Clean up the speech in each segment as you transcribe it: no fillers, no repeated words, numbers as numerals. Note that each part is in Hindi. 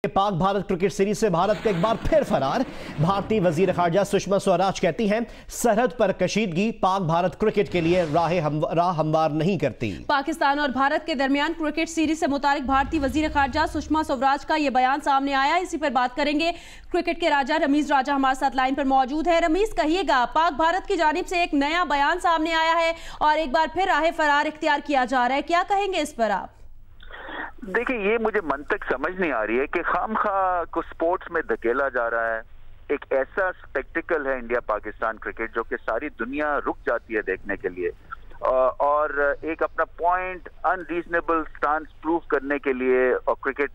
पाक भारत क्रिकेट सीरीज से भारत का एक बार फिर फरार। भारतीय वजीर खारजा सुषमा स्वराज कहती हैं सरहद पर कशीदगी पाक भारत क्रिकेट के लिए राह हमवार नहीं करती। पाकिस्तान और भारत के दरमियान क्रिकेट सीरीज से मुतालिक भारतीय वजीर खारजा सुषमा स्वराज का यह बयान सामने आया। इसी पर बात करेंगे। क्रिकेट के राजा रमीज राजा हमारे साथ लाइन पर मौजूद है। रमीज, कहिएगा, पाक भारत की जानिब से एक नया बयान सामने आया है और एक बार फिर राह फरार इख्तियार किया जा रहा है, क्या कहेंगे इस पर आप? देखिए, ये मुझे मंतक समझ नहीं आ रही है कि खामखा को स्पोर्ट्स में धकेला जा रहा है। एक ऐसा स्पेक्टिकल है इंडिया पाकिस्तान क्रिकेट जो कि सारी दुनिया रुक जाती है देखने के लिए, और एक अपना पॉइंट अनरीजनेबल स्टांस प्रूव करने के लिए, और क्रिकेट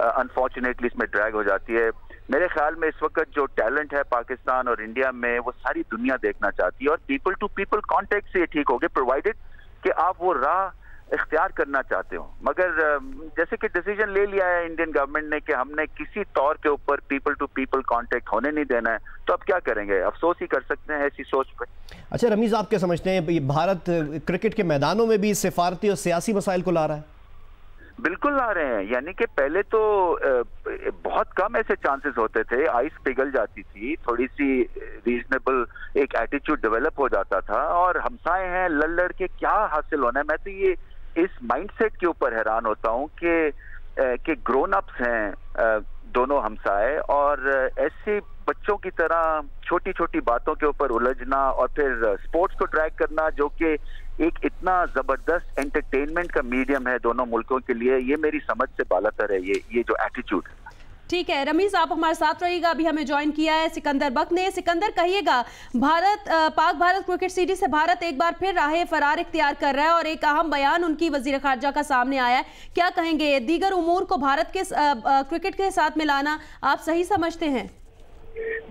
अनफॉर्चुनेटली इसमें ड्रैग हो जाती है। मेरे ख्याल में इस वक्त जो टैलेंट है पाकिस्तान और इंडिया में वो सारी दुनिया देखना चाहती है, और पीपल टू पीपल कॉन्टेक्ट से ये ठीक हो गए, प्रोवाइडेड कि आप वो राह इख्तियार करना चाहते हो। मगर जैसे कि डिसीजन ले लिया है इंडियन गवर्नमेंट ने कि हमने किसी तौर के ऊपर पीपल टू पीपल कांटेक्ट होने नहीं देना है, तो अब क्या करेंगे? अफसोस ही कर सकते हैं ऐसी सोच पे। अच्छा रमीज, आप क्या समझते हैं भारत क्रिकेट के मैदानों में भी सिफारती और सियासी मसाइल को ला रहा है? बिल्कुल ला रहे हैं। यानी कि पहले तो बहुत कम ऐसे चांसेस होते थे, आइस पिघल जाती थी, थोड़ी सी रीजनेबल एक एटीट्यूड डेवलप हो जाता था, और हमसाए हैं लड़ के क्या हासिल होना है। मैं तो ये इस माइंडसेट के ऊपर हैरान होता हूं कि ग्रोन अप्स हैं दोनों हमसाए, और ऐसे बच्चों की तरह छोटी छोटी बातों के ऊपर उलझना और फिर स्पोर्ट्स को ड्रैग करना, जो कि एक इतना जबरदस्त एंटरटेनमेंट का मीडियम है दोनों मुल्कों के लिए, ये मेरी समझ से बालातर है ये जो एटीट्यूड है। ठीक है रमीज, आप हमारे साथ रहिएगा। अभी हमें ज्वाइन किया है सिकंदर बक ने। सिकंदर, कहिएगा, पाक भारत क्रिकेट सीरीज से भारत एक बार फिर राह फरार इख्तियार कर रहा है और एक अहम बयान उनकी वजीर खारजा का सामने आया है, क्या कहेंगे? दीगर उमूर को भारत के क्रिकेट के साथ मिलाना आप सही समझते हैं?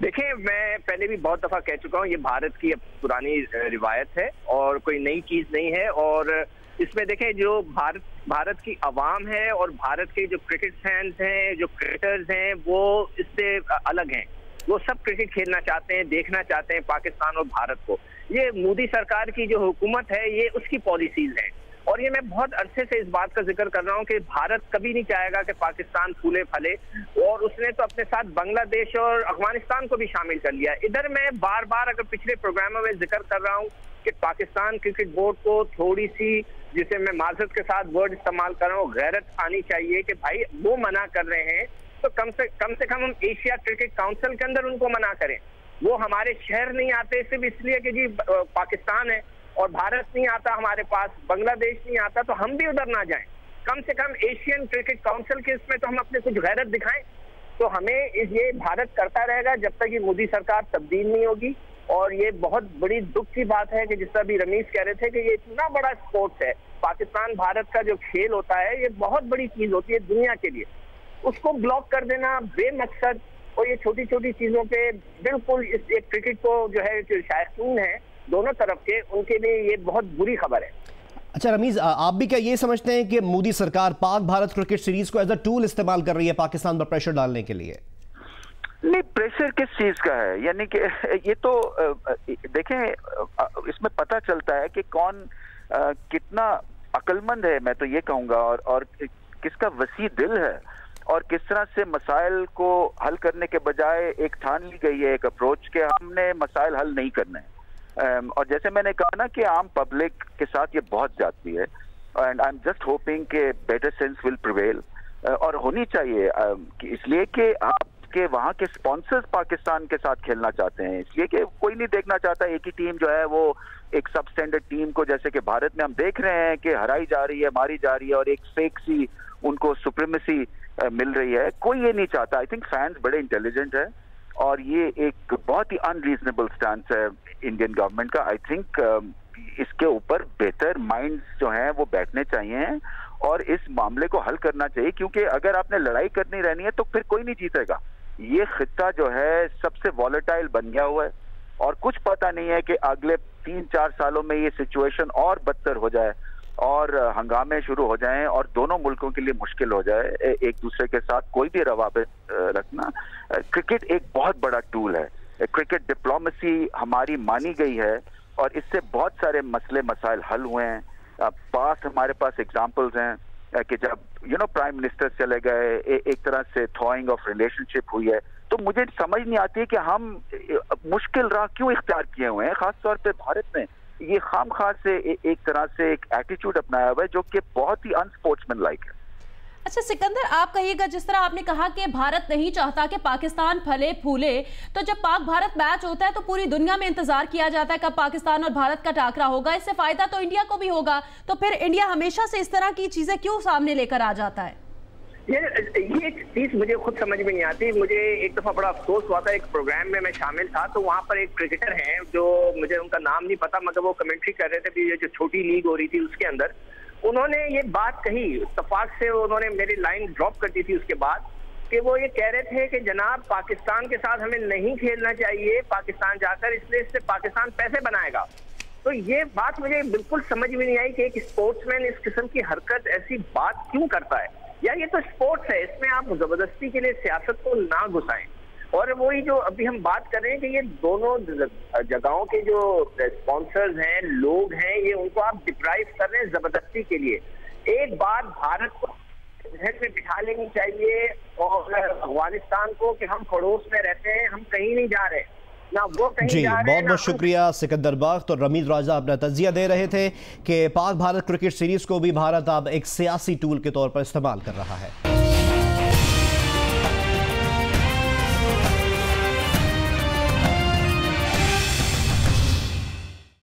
देखिए, मैं पहले भी बहुत दफा कह चुका हूँ, ये भारत की पुरानी रिवायत है और कोई नई चीज नहीं है। और इसमें देखें, जो भारत की आवाम है और भारत के जो क्रिकेट फैंस हैं, जो क्रिकेटर्स हैं, वो इससे अलग हैं। वो सब क्रिकेट खेलना चाहते हैं, देखना चाहते हैं पाकिस्तान और भारत को। ये मोदी सरकार की जो हुकूमत है, ये उसकी पॉलिसीज हैं। और ये मैं बहुत अरसे से इस बात का जिक्र कर रहा हूँ कि भारत कभी नहीं चाहेगा कि पाकिस्तान फूले फले, और उसने तो अपने साथ बांग्लादेश और अफगानिस्तान को भी शामिल कर लिया। इधर मैं बार बार अगर पिछले प्रोग्रामों में जिक्र कर रहा हूँ कि पाकिस्तान क्रिकेट बोर्ड को थोड़ी सी, जिसे मैं माजरत के साथ वर्ड इस्तेमाल कर रहा हूँ, गैरत आनी चाहिए कि भाई वो मना कर रहे हैं तो कम से कम हम एशिया क्रिकेट काउंसिल के अंदर उनको मना करें। वो हमारे शहर नहीं आते सिर्फ इसलिए कि जी पाकिस्तान है, और भारत नहीं आता हमारे पास, बांग्लादेश नहीं आता, तो हम भी उधर ना जाएं। कम से कम एशियन क्रिकेट काउंसिल के इसमें तो हम अपने कुछ गैरत दिखाएं। तो हमें ये भारत करता रहेगा जब तक ये मोदी सरकार तब्दील नहीं होगी। और ये बहुत बड़ी दुख की बात है कि जिस तरह भी रमीज कह रहे थे कि ये इतना बड़ा स्पोर्ट्स है, पाकिस्तान भारत का जो खेल होता है, ये बहुत बड़ी चीज होती है दुनिया के लिए। उसको ब्लॉक कर देना बेमकसद, और ये छोटी छोटी चीजों पे बिल्कुल इस एक क्रिकेट को जो है, जो शायकीन है दोनों तरफ के, उनके लिए ये बहुत बुरी खबर है। अच्छा रमीज, आप भी क्या ये समझते हैं कि मोदी सरकार पाक भारत क्रिकेट सीरीज को एज अ टूल इस्तेमाल कर रही है पाकिस्तान पर प्रेशर डालने के लिए? नहीं, प्रेशर किस चीज का है? यानी कि ये तो देखें, इसमें पता चलता है कि कौन कितना अक्लमंद है, मैं तो ये कहूंगा, और किसका वसी दिल है, और किस तरह से मसाइल को हल करने के बजाय एक ठान ली गई है एक अप्रोच के हमने मसाइल हल नहीं करने हैं। और जैसे मैंने कहा ना कि आम पब्लिक के साथ ये बहुत जाती है, and I am just hoping कि बेटर सेंस विल प्रिवेल, और होनी चाहिए, इसलिए कि आपके वहाँ के स्पॉन्सर्स पाकिस्तान के साथ खेलना चाहते हैं, इसलिए कि कोई नहीं देखना चाहता एक ही टीम जो है वो एक सब स्टैंडर्ड टीम को, जैसे कि भारत में हम देख रहे हैं कि हराई जा रही है, मारी जा रही है, और एक फेक सी उनको सुप्रीमेसी मिल रही है। कोई ये नहीं चाहता। आई थिंक फैंस बड़े इंटेलिजेंट है, और ये एक बहुत ही अनरीजनेबल स्टैंड है इंडियन गवर्नमेंट का। आई थिंक इसके ऊपर बेहतर माइंड्स जो हैं वो बैठने चाहिए और इस मामले को हल करना चाहिए, क्योंकि अगर आपने लड़ाई करनी रहनी है तो फिर कोई नहीं जीतेगा। ये खित्ता जो है सबसे वॉलेटाइल बन गया हुआ है, और कुछ पता नहीं है कि अगले 3-4 सालों में ये सिचुएशन और बदतर हो जाए और हंगामे शुरू हो जाएं और दोनों मुल्कों के लिए मुश्किल हो जाए एक दूसरे के साथ कोई भी रवाबित रखना। क्रिकेट एक बहुत बड़ा टूल है, क्रिकेट डिप्लोमेसी हमारी मानी गई है, और इससे बहुत सारे मसले मसाइल हल हुए हैं। पास हमारे पास एग्जाम्पल्स हैं कि जब प्राइम मिनिस्टर चले गए, एक तरह से थॉइंग ऑफ रिलेशनशिप हुई है, तो मुझे समझ नहीं आती कि हम मुश्किल राह क्यों इख्तियार किए हुए हैं। खासतौर पे भारत ने ये खामखा से एक तरह से एक एटीट्यूड अपनाया हुआ है जो कि बहुत ही अनस्पोर्ट्समैन लाइक है। अच्छा सिकंदर, आप कहिएगा, जिस तरह आपने कहा कि भारत नहीं चाहता कि पाकिस्तान फले फूले, तो जब पाक भारत मैच होता है तो पूरी दुनिया में इंतजार किया जाता है कब पाकिस्तान और भारत का टाकरा होगा, इससे फायदा तो इंडिया को भी होगा, तो फिर इंडिया हमेशा से इस तरह की चीजें क्यों सामने लेकर आ जाता है? ये चीज मुझे खुद समझ में नहीं आती। मुझे एक दफा बड़ा अफसोस हुआ था, एक प्रोग्राम में मैं शामिल था, तो वहां पर एक क्रिकेटर हैं जो मुझे उनका नाम नहीं पता, मगर वो कमेंट्री कर रहे थे कि ये जो छोटी लीग हो रही थी उसके अंदर उन्होंने ये बात कही, इत्तेफाक से उन्होंने मेरी लाइन ड्रॉप कर दी थी उसके बाद, कि वो ये कह रहे थे कि जनाब पाकिस्तान के साथ हमें नहीं खेलना चाहिए पाकिस्तान जाकर, इसलिए इससे पाकिस्तान पैसे बनाएगा। तो ये बात मुझे बिल्कुल समझ में नहीं आई कि एक स्पोर्ट्समैन इस किस्म की हरकत, ऐसी बात क्यों करता है। यार ये तो स्पोर्ट्स है, इसमें आप जबरदस्ती के लिए सियासत को ना घुसाएं। और वही जो अभी हम बात कर रहे हैं कि ये दोनों जगहों के जो स्पॉन्सर्स हैं, लोग हैं, ये उनको आप डिप्राइव कर रहे हैं जबरदस्ती के लिए। एक बात भारत को ध्यान में बिठा लेनी चाहिए और अफगानिस्तान को कि हम पड़ोस में रहते हैं, हम कहीं नहीं जा रहे ना, वो कहीं जी। जा रहे हैं। बहुत बहुत शुक्रिया सिकंदर बख्त। और रमीज राजा अपना तजिया दे रहे थे कि पाक भारत क्रिकेट सीरीज को भी भारत अब एक सियासी टूल के तौर पर इस्तेमाल कर रहा है।